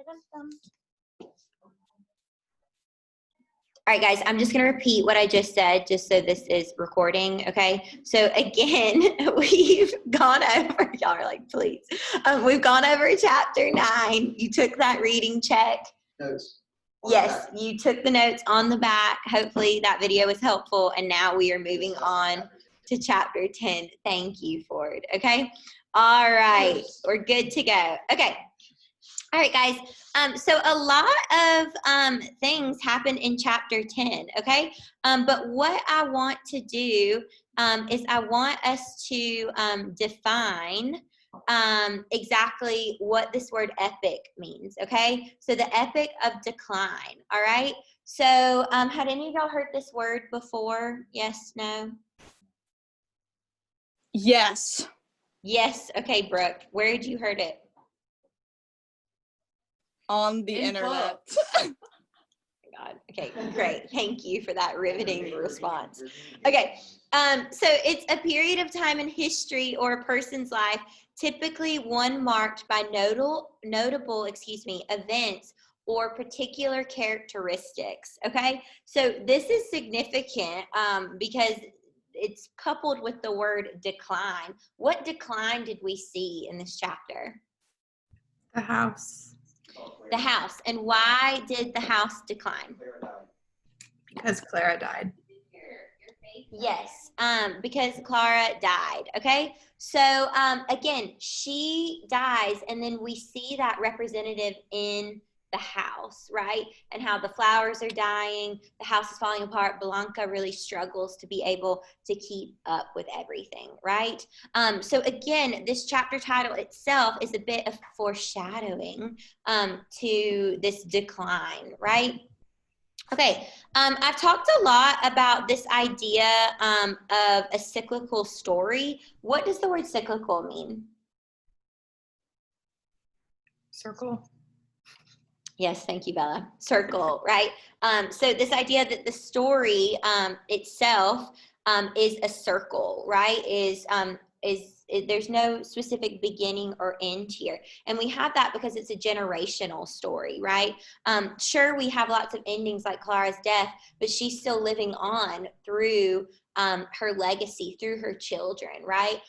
All right, guys, I'm just going to repeat what I just said, just so this is recording, okay? So again, we've gone over, y'all are like, please. We've gone over chapter 9. You took that reading check. Notes. Yes, you took the notes on the back. Hopefully that video was helpful. And now we are moving on to chapter 10. Thank you, Ford. Okay. All right. We're good to go. Okay. All right, guys. So a lot of things happen in chapter 10. Okay. But what I want to do is I want us to define exactly what this word epic means, okay? So the epic of decline, all right? So had any of y'all heard this word before? Yes, no? Yes. Yes, okay, Brooke. Where had you heard it? On the internet. God. Okay, great. Thank you for that riveting response. Okay, so it's a period of time in history or a person's life, typically one marked by notable events or particular characteristics. Okay, so this is significant because it's coupled with the word decline. What decline did we see in this chapter? The house. The house. And why did the house decline? Because Clara died. Yes, because Clara died. Okay, so again, she dies, and then we see that representative in the house, right? And how the flowers are dying, the house is falling apart. Blanca really struggles to be able to keep up with everything, right? So again, this chapter title itself is a bit of foreshadowing to this decline, right? Okay, I've talked a lot about this idea of a cyclical story. What does the word cyclical mean? Circle. Yes, thank you, Bella. Circle, right? So this idea that the story itself is a circle, right? There's no specific beginning or end here. And we have that because it's a generational story, right? Sure, we have lots of endings like Clara's death, but she's still living on through her legacy, through her children, right?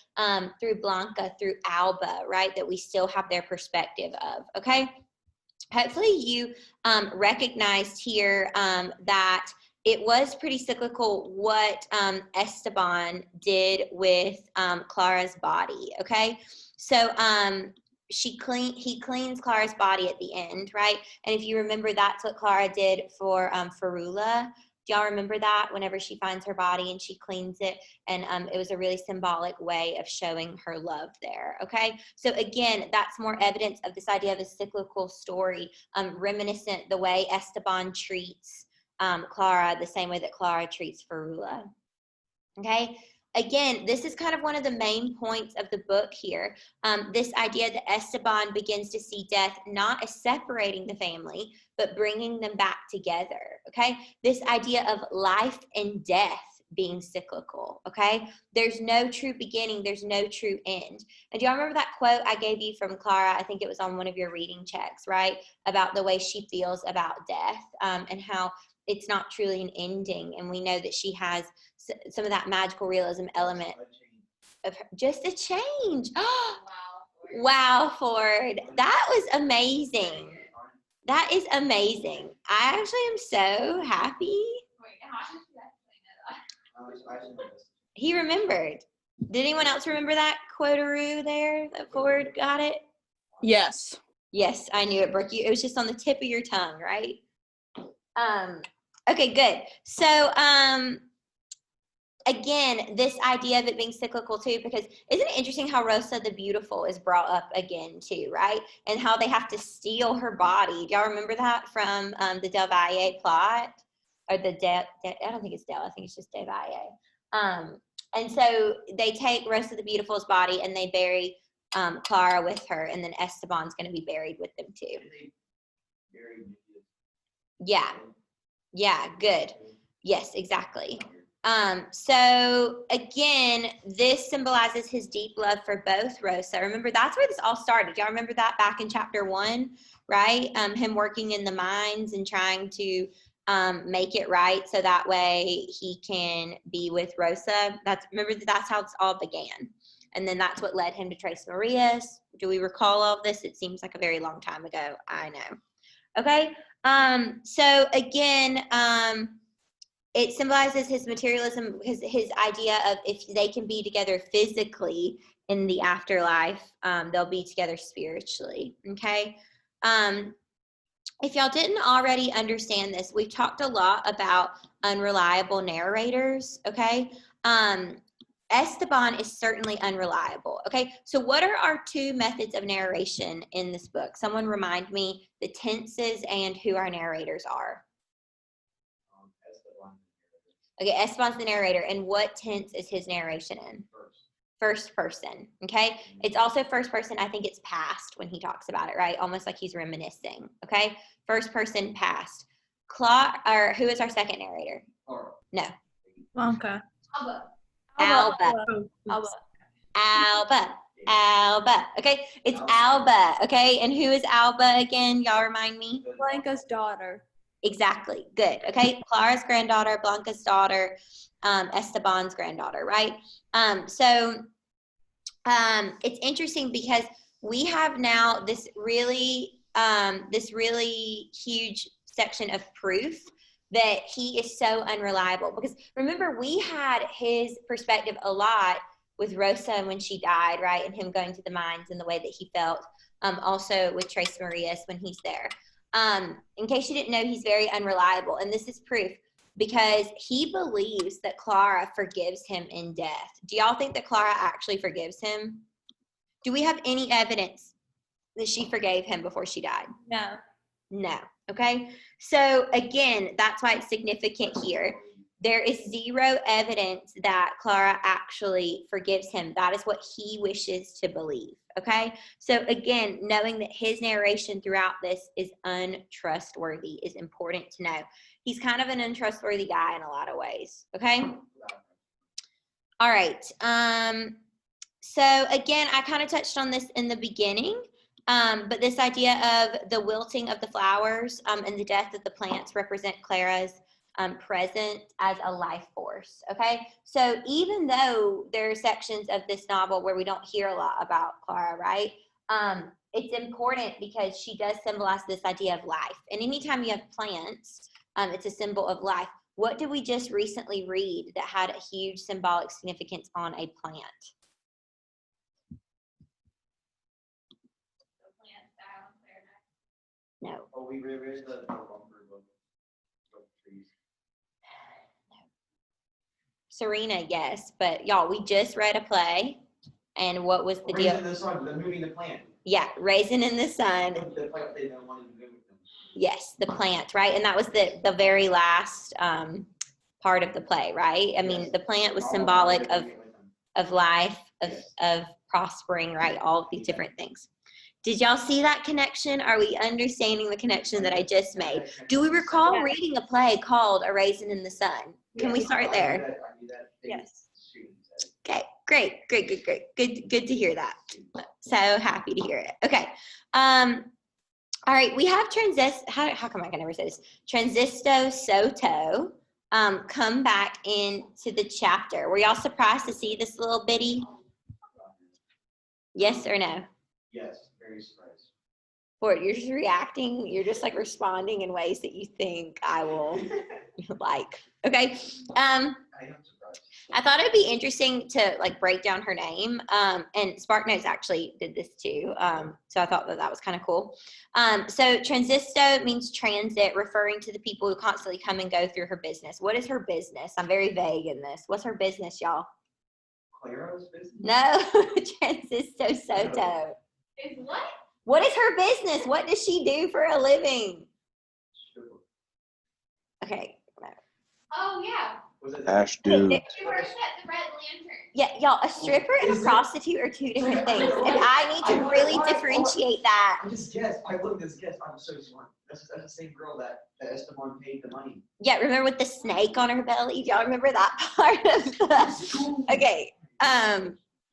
Through Blanca, through Alba, right? That we still have their perspective of, okay? Hopefully you recognized here that it was pretty cyclical what Esteban did with Clara's body, okay? So he cleans Clara's body at the end, right? And if you remember, that's what Clara did for Ferula. Do y'all remember that? Whenever she finds her body and she cleans it, and it was a really symbolic way of showing her love there, okay? So again, that's more evidence of this idea of a cyclical story, reminiscent the way Esteban treats Clara the same way that Clara treats Ferula, okay? Again, this is kind of one of the main points of the book here. This idea that Esteban begins to see death not as separating the family, but bringing them back together, okay? This idea of life and death being cyclical, okay? There's no true beginning, there's no true end. And do y'all remember that quote I gave you from Clara? I think it was on one of your reading checks, right? About the way she feels about death and how it's not truly an ending. And we know that she has some of that magical realism element of just a change. Wow, Ford. That was amazing. That is amazing. I actually am so happy. He remembered. Did anyone else remember that quote-a-roo there that Ford got it? Yes. Yes, I knew it, Brooke. It was just on the tip of your tongue, right? Okay, good. So, again, this idea of it being cyclical too, because isn't it interesting how Rosa the Beautiful is brought up again too, right? And how they have to steal her body. Do y'all remember that from the Del Valle plot? Or I don't think it's Del, I think it's just Del Valle. And so they take Rosa the Beautiful's body and they bury Clara with her, and then Esteban's going to be buried with them too. Yeah. Yeah, good. Yes, exactly. So again, this symbolizes his deep love for both Rosa. Remember, that's where this all started. Y'all remember that back in chapter 1, right? Him working in the mines and trying to make it right so that way he can be with Rosa. Remember, that's how it all began. And then that's what led him to Tres Marias. Do we recall all of this? It seems like a very long time ago. I know. Okay. So again, it symbolizes his materialism, his idea of if they can be together physically in the afterlife, they'll be together spiritually. Okay. If y'all didn't already understand this, we've talked a lot about unreliable narrators. Okay. Esteban is certainly unreliable. Okay, so what are our 2 methods of narration in this book? Someone remind me the tenses and who our narrators are. Okay, Esteban's the narrator, and what tense is his narration in? First person. Okay, it's also first person. I think it's past when he talks about it, right? Almost like he's reminiscing. Okay, first person past. Or who is our second narrator? No. Blanca. Alba. Alba. Okay, it's Alba. Okay, and who is Alba again? Y'all remind me? Blanca's daughter. Exactly. Good. Okay, Clara's granddaughter, Blanca's daughter, Esteban's granddaughter, right? So it's interesting because we have now this really huge section of proof that he is so unreliable. Because remember, we had his perspective a lot with Rosa when she died, right? And him going to the mines and the way that he felt. Also with Tres Marias when he's there. In case you didn't know, he's very unreliable. And this is proof because he believes that Clara forgives him in death. Do y'all think that Clara actually forgives him? Do we have any evidence that she forgave him before she died? No. No. Okay. So again, that's why it's significant here. There is 0 evidence that Clara actually forgives him. That is what he wishes to believe. Okay. So again, knowing that his narration throughout this is untrustworthy is important to know. He's kind of an untrustworthy guy in a lot of ways. Okay. All right. So again, I kind of touched on this in the beginning. But this idea of the wilting of the flowers and the death of the plants represent Clara's present as a life force. Okay, so even though there are sections of this novel where we don't hear a lot about Clara, right? It's important because she does symbolize this idea of life. And anytime you have plants, it's a symbol of life. What did we just recently read that had a huge symbolic significance on a plant? No. Oh, we reread the Rumford book of trees. Serena, yes, but y'all, we just read a play, and what was the deal? Raisin in the sun, the moving the plant. Yeah, Raisin in the Sun. The plant they don't want to do with them. Yes, the plant, right? And that was the very last part of the play, right? I mean, the plant was symbolic of life, of prospering, right? All of these different things. Did y'all see that connection? Are we understanding the connection that I just made? Do we recall reading a play called A Raisin in the Sun? Can we start there? Yes. Okay, great. Good to hear that. So happy to hear it. Okay. All right, we have how come I can never say this? Transisto Soto come back into the chapter. Were y'all surprised to see this little bitty? Yes or no? Yes, very surprised. Or you're just reacting, you're just like responding in ways that you think I will like. Okay. I am surprised. I thought it'd be interesting to like break down her name. And SparkNotes actually did this too. So I thought that was kind of cool. So transisto means transit, referring to the people who constantly come and go through her business. What is her business? I'm very vague in this. What's her business, y'all? Clara's business? No, Transisto Soto. Is what? What is her business? What does she do for a living? Okay. No. Oh, yeah. Was it Ash dude. She works at the Red Lantern. Yeah, y'all, a stripper and a prostitute are two different things. And I need to really differentiate that. I'm just guess. I looked this guess. I'm so smart. That's the same girl that Esteban paid the money. Yeah, remember with the snake on her belly? Do y'all remember that part of the... Okay,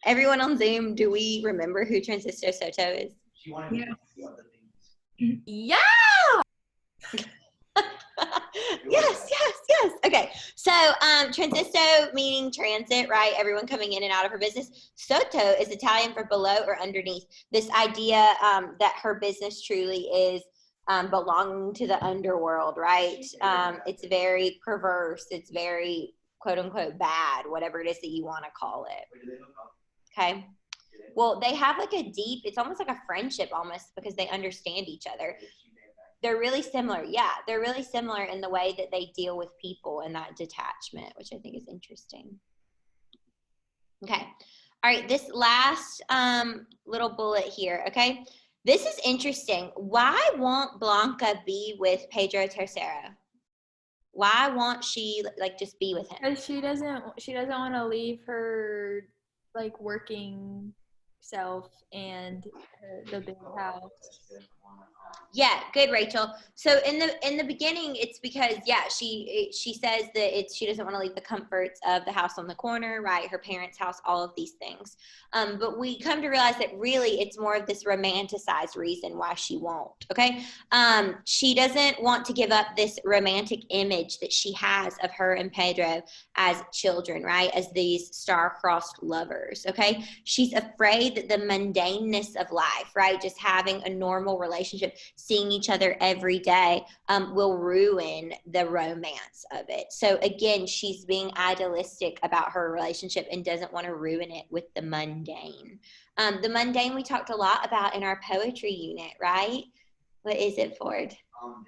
everyone on Zoom, do we remember who Transistor Soto is? She wanted Yeah. to do other things. Yeah. Yes. Okay, so transisto meaning transit, right? Everyone coming in and out of her business. Sotto is Italian for below or underneath. This idea that her business truly is belonging to the underworld, right? It's very perverse. It's very quote unquote bad, whatever it is that you want to call it. Wait, do they hook up? Okay. Well, they have like a deep, it's almost like a friendship almost because they understand each other. Did she pay it back? They're really similar. Yeah, they're really similar in the way that they deal with people and that detachment, which I think is interesting. Okay. All right, this last little bullet here, okay? This is interesting. Why won't Blanca be with Pedro Tercero? Why won't she like just be with him? Because she doesn't want to leave her like working self and the big house. Yeah, good, Rachel. So in the beginning, it's because she says that she doesn't want to leave the comforts of the house on the corner, right? Her parents' house, all of these things. But we come to realize that really it's more of this romanticized reason why she won't. Okay, she doesn't want to give up this romantic image that she has of her and Pedro as children, right? As these star-crossed lovers. Okay, she's afraid that the mundaneness of life, right? Just having a normal relationship, seeing each other every day will ruin the romance of it. So again, she's being idealistic about her relationship and doesn't want to ruin it with the mundane. The mundane we talked a lot about in our poetry unit, right? What is it, Ford?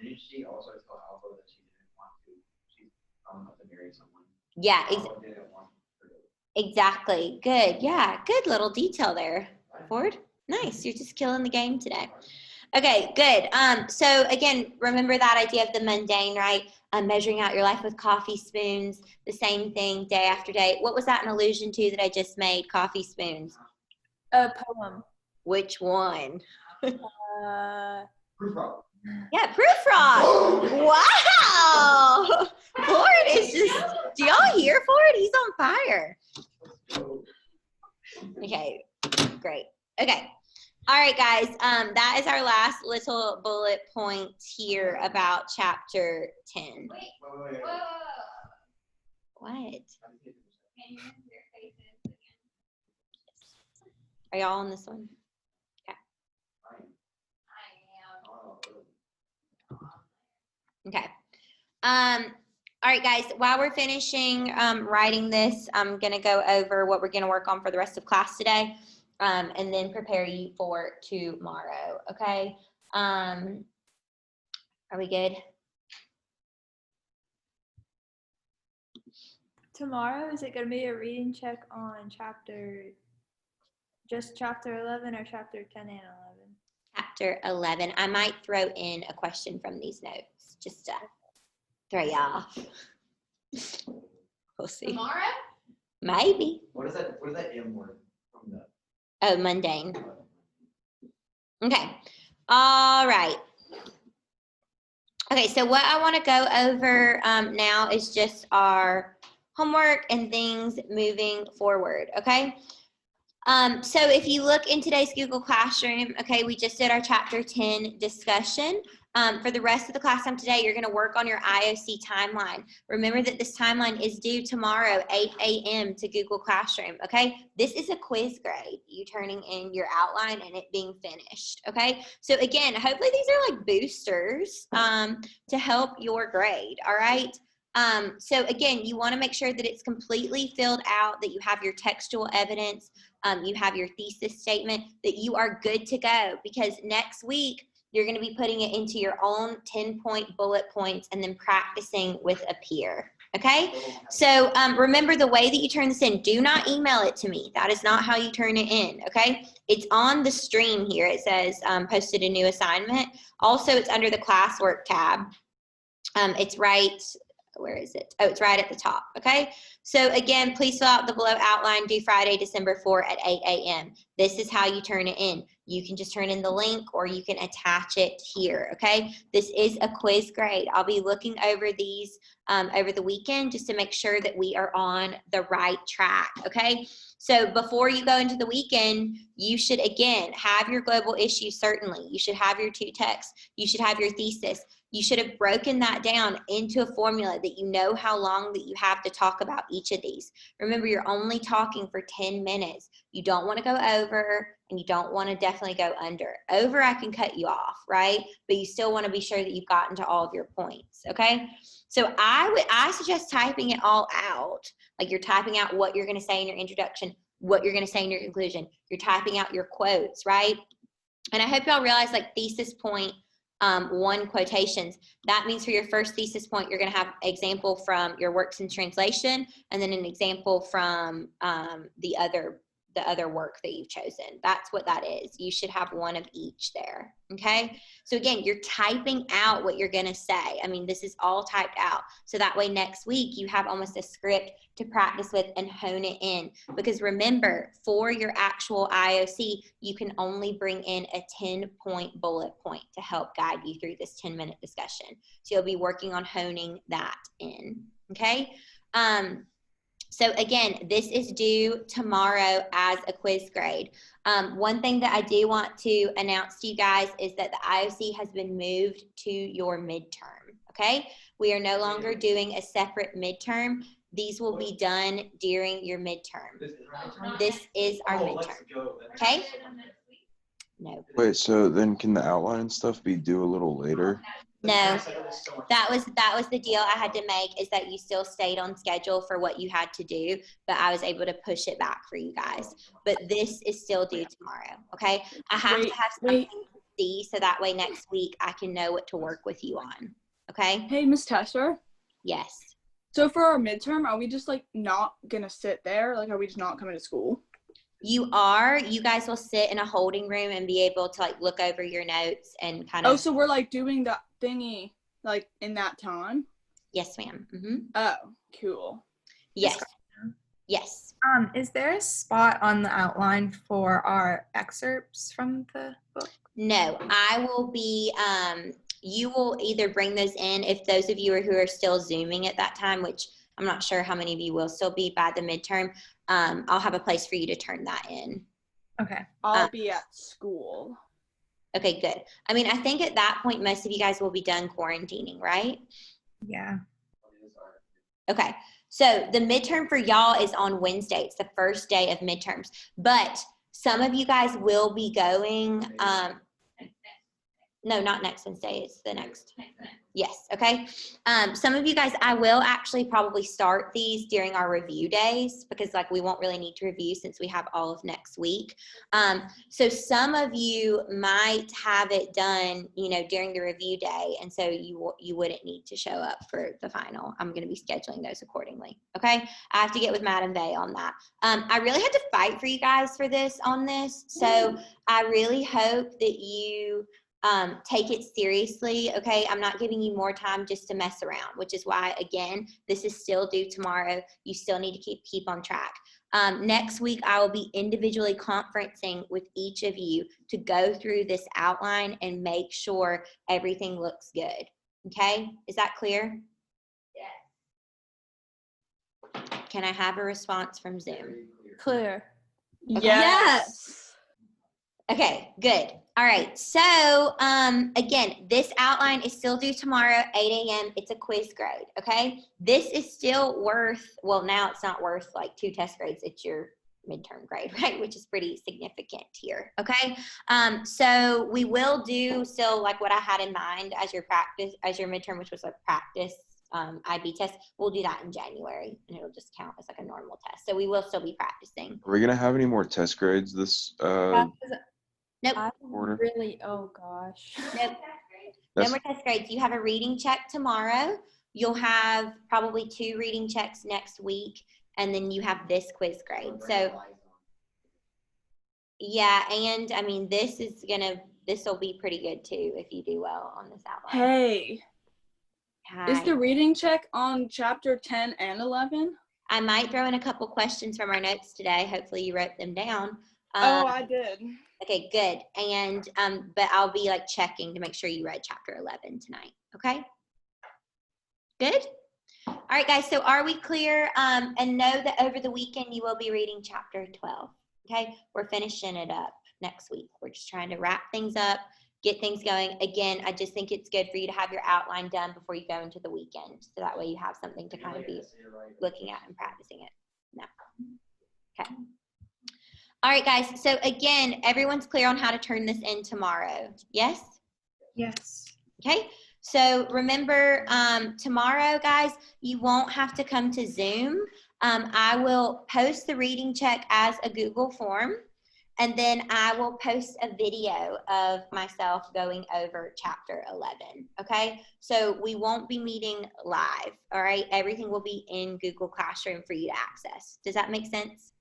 Didn't she also tell Alva that she didn't want to? She have to marry someone. Yeah, Alva didn't want her to. exactly. Good. Yeah, good little detail there, Ford. Nice. You're just killing the game today. Okay, good. So again, remember that idea of the mundane, right? Measuring out your life with coffee spoons, the same thing day after day. What was that an allusion to that I just made? Coffee spoons. A poem. Which one? Proof rock. Yeah, Proofrock. Wow. Ford is just, do y'all hear Ford? He's on fire. Okay, great. Okay. All right, guys, that is our last little bullet point here about chapter 10. Wait. What? Are y'all on this one? Okay. All right, guys, while we're finishing writing this, I'm going to go over what we're going to work on for the rest of class today. And then prepare you for tomorrow, okay? Are we good? Tomorrow, is it going to be a reading check on just chapter 11 or chapter 10 and 11? Chapter 11. I might throw in a question from these notes just to throw you off. We'll see. Tomorrow? Maybe. What is that M word from the? Oh, mundane. Okay. All right. Okay, so what I want to go over now is just our homework and things moving forward, okay? So if you look in today's Google Classroom, okay, we just did our chapter 10 discussion. For the rest of the class time today, you're going to work on your IOC timeline. Remember that this timeline is due tomorrow, 8 a.m. to Google Classroom, okay? This is a quiz grade, you turning in your outline and it being finished, okay? So again, hopefully these are like boosters to help your grade, all right? So again, you want to make sure that it's completely filled out, that you have your textual evidence, you have your thesis statement, that you are good to go, because next week, you're going to be putting it into your own 10-point bullet points and then practicing with a peer, okay? So remember the way that you turn this in, do not email it to me. That is not how you turn it in, okay? It's on the stream here. It says posted a new assignment. Also, it's under the classwork tab. It's right where is it? Oh, it's right at the top. Okay. So again, please fill out the below outline due Friday, December 4 at 8 a.m. This is how you turn it in. You can just turn in the link or you can attach it here. Okay. This is a quiz grade. I'll be looking over these over the weekend just to make sure that we are on the right track. Okay. So before you go into the weekend, you should again have your global issues. Certainly you should have your 2 texts. You should have your thesis. You should have broken that down into a formula that you know how long that you have to talk about each of these. Remember, you're only talking for 10 minutes. You don't want to go over and you don't want to definitely go under. Over, I can cut you off, right? But you still want to be sure that you've gotten to all of your points, okay? So I suggest typing it all out. Like you're typing out what you're going to say in your introduction, what you're going to say in your conclusion. You're typing out your quotes, right? And I hope y'all realize like thesis point 1 quotations. That means for your first thesis point, you're going to have example from your works in translation and then an example from the other work that you've chosen. That's what that is. You should have one of each there. Okay. So again, you're typing out what you're going to say. I mean, this is all typed out. So that way next week you have almost a script to practice with and hone it in. Because remember, for your actual IOC, you can only bring in a 10-point bullet point to help guide you through this 10-minute discussion. So you'll be working on honing that in. Okay. So again, this is due tomorrow as a quiz grade. One thing that I do want to announce to you guys is that the IOC has been moved to your midterm, okay? We are no longer doing a separate midterm. These will be done during your midterm. This is our midterm, okay? No. Wait, so then can the outline stuff be due a little later? No, that was the deal I had to make, is that you still stayed on schedule for what you had to do, but I was able to push it back for you guys. But this is still due tomorrow, okay? I have to have something to see so that way next week I can know what to work with you on, okay? Hey, Miss Tesser. Yes. So for our midterm, are we just like not gonna sit there? Like, are we just not coming to school? You guys will sit in a holding room and be able to like look over your notes and kind of. Oh, so we're like doing that thingy like in that time? Yes, ma'am. Mm-hmm. Oh, cool. Yes. Yes. Is there a spot on the outline for our excerpts from the book? No, I will be, you will either bring those in if those of you who are still Zooming at that time, which I'm not sure how many of you will still be by the midterm. I'll have a place for you to turn that in. Okay. I'll be at school. Okay, good. I mean, I think at that point, most of you guys will be done quarantining, right? Yeah. Okay. So the midterm for y'all is on Wednesday. It's the first day of midterms, but some of you guys will be going, no, not next Wednesday. It's the next. Yes. Okay. Some of you guys, I will actually probably start these during our review days because like we won't really need to review since we have all of next week. So some of you might have it done, during the review day. And so you wouldn't need to show up for the final. I'm going to be scheduling those accordingly. Okay. I have to get with Madam Bay on that. I really had to fight for you guys for this on this. So I really hope that you take it seriously, okay? I'm not giving you more time just to mess around, which is why, again, this is still due tomorrow. You still need to keep on track. Next week, I will be individually conferencing with each of you to go through this outline and make sure everything looks good, okay? Is that clear? Yes. Can I have a response from Zoom? Clear. Okay. Yes. Okay, good. All right. So, again, this outline is still due tomorrow, 8 a.m. It's a quiz grade. Okay. This is still worth, well, now it's not worth like 2 test grades. It's your midterm grade, right? Which is pretty significant here. Okay. So we will do still like what I had in mind as your practice, as your midterm, which was a practice IB test. We'll do that in January and it'll just count as like a normal test. So we will still be practicing. Are we gonna have any more test grades this Nope. quarter? Really, oh gosh. Nope. No That's more test grades. You have a reading check tomorrow. You'll have probably 2 reading checks next week. And then you have this quiz grade. So yeah, and I mean, this will be pretty good too if you do well on this outline. Hey, Is Hi. the reading check on chapter 10 and 11? I might throw in a couple questions from our notes today. Hopefully you wrote them down. Oh, I did. Okay, good. And but I'll be like checking to make sure you read chapter 11 tonight. Okay. Good. All right, guys. So are we clear? And know that over the weekend you will be reading chapter 12. Okay, we're finishing it up next week. We're just trying to wrap things up, get things going. Again, I just think it's good for you to have your outline done before you go into the weekend, so that way you have something to kind of be looking at and practicing it. No. Okay. All right, guys. So again, everyone's clear on how to turn this in tomorrow. Yes? Yes. Okay. So remember, tomorrow, guys, you won't have to come to Zoom. I will post the reading check as a Google form, and then I will post a video of myself going over chapter 11. Okay. So we won't be meeting live. All right. Everything will be in Google Classroom for you to access. Does that make sense?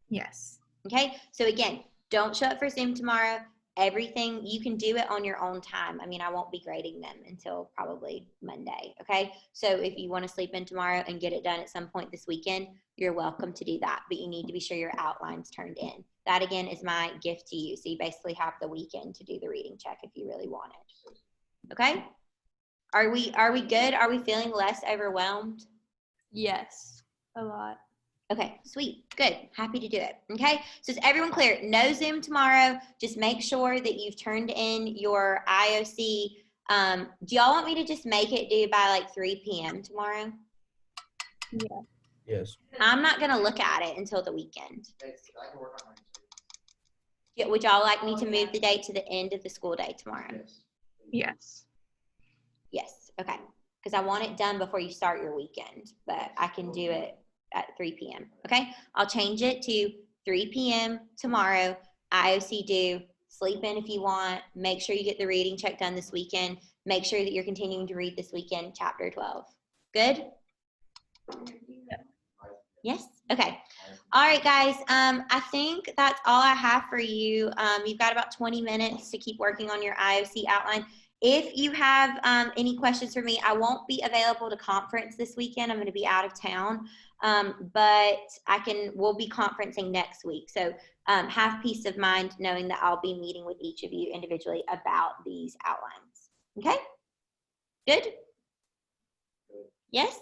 Yes. Okay, so again, don't show up for Zoom tomorrow. Everything, you can do it on your own time. I mean, I won't be grading them until probably Monday, okay? So if you want to sleep in tomorrow and get it done at some point this weekend, you're welcome to do that, but you need to be sure your outline's turned in. That, again, is my gift to you. So you basically have the weekend to do the reading check if you really want it, okay? Are we good? Are we feeling less overwhelmed? Yes, a lot. Okay, sweet, good, happy to do it. Okay, so is everyone clear? No Zoom tomorrow. Just make sure that you've turned in your IOC. Do y'all want me to just make it due by like 3 p.m. tomorrow? Yeah. Yes. I'm not gonna look at it until the weekend. I can work on mine too. Yeah, would y'all like me to move the date to the end of the school day tomorrow? Yes. Yes. Yes, okay, because I want it done before you start your weekend, but I can do it at 3 p.m. Okay, I'll change it to 3 p.m. tomorrow. IOC due. Sleep in if you want. Make sure you get the reading check done this weekend. Make sure that you're continuing to read this weekend, chapter 12. Good? Yes? Okay. All right, guys. I think that's all I have for you. You've got about 20 minutes to keep working on your IOC outline. If you have any questions for me, I won't be available to conference this weekend. I'm going to be out of town, but we'll be conferencing next week. So have peace of mind knowing that I'll be meeting with each of you individually about these outlines. Okay? Good? Yes?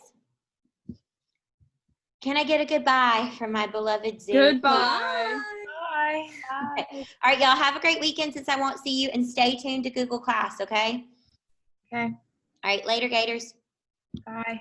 Can I get a goodbye from my beloved Zoom? Goodbye. Bye. Okay. All right, y'all have a great weekend since I won't see you, and stay tuned to Google Class, okay? Okay. All right, later, Gators. Bye.